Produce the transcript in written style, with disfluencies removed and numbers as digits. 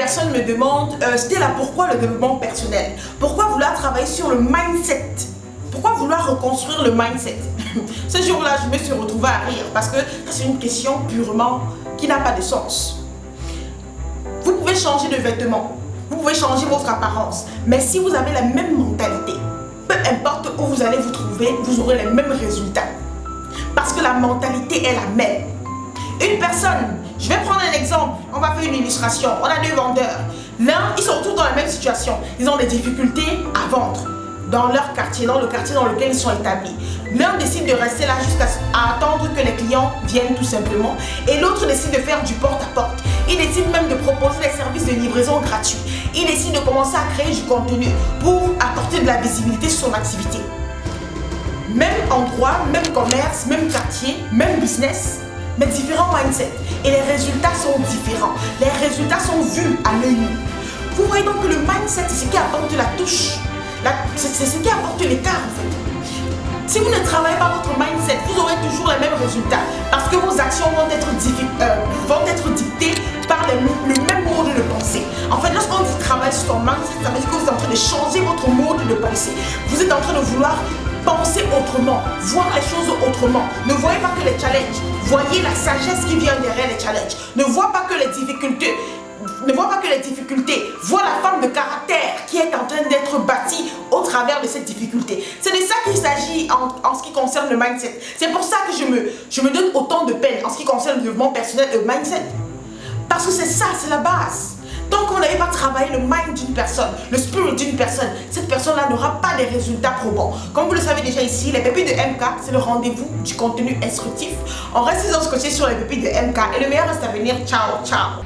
personnes me demandent, Stella, pourquoi le développement personnel? Pourquoi vouloir travailler sur le mindset? Pourquoi vouloir reconstruire le mindset? Ce jour-là, je me suis retrouvée à rire parce que c'est une question purement qui n'a pas de sens. Vous pouvez changer de vêtements, vous pouvez changer votre apparence, mais si vous avez la même mentalité, peu importe où vous allez vous trouver, vous aurez les mêmes résultats. Parce que la mentalité est la même. Une personne, je vais prendre un exemple, on va faire une illustration, on a deux vendeurs. L'un, ils se retrouvent dans la même situation, ils ont des difficultés à vendre dans leur quartier, dans le quartier dans lequel ils sont établis. L'un décide de rester là jusqu'à attendre que les clients viennent tout simplement, et l'autre décide de faire du porte-à-porte. Il décide même de proposer des services de livraison gratuits. Il décide de commencer à créer du contenu pour apporter de la visibilité sur son activité. Même endroit, même commerce, même quartier, même business, mais différents mindsets. Et les résultats sont différents. Les résultats sont vus à l'œil nu. Vous voyez donc que le mindset, c'est ce qui apporte la touche. C'est ce qui apporte l'écart en fait. Si vous ne travaillez pas votre mindset, vous aurez toujours les mêmes résultats. Parce que vos actions vont être dictées par le même mode de pensée. En fait, lorsqu'on dit travailler sur son mindset, ça veut dire que vous êtes en train de changer votre mode de pensée. Vous êtes en train de vouloir penser autrement, voir les choses autrement. Ne voyez pas que les challenges, voyez la sagesse qui vient derrière les challenges. Ne voyez pas que les difficultés, vois la forme de caractère qui est en train d'être bâtie au travers de cette difficulté. C'est de ça qu'il s'agit en ce qui concerne le mindset. C'est pour ça que je me donne autant de peine en ce qui concerne le développement personnel et le mindset. Parce que c'est ça, c'est la base. Tant qu'on n'avait pas travaillé le mind d'une personne, le spirit d'une personne, cette personne-là n'aura pas des résultats probants. Comme vous le savez déjà ici, les pépites de MK, c'est le rendez-vous du contenu instructif. On reste dans ce côté sur les pépites de MK et le meilleur reste à venir. Ciao, ciao.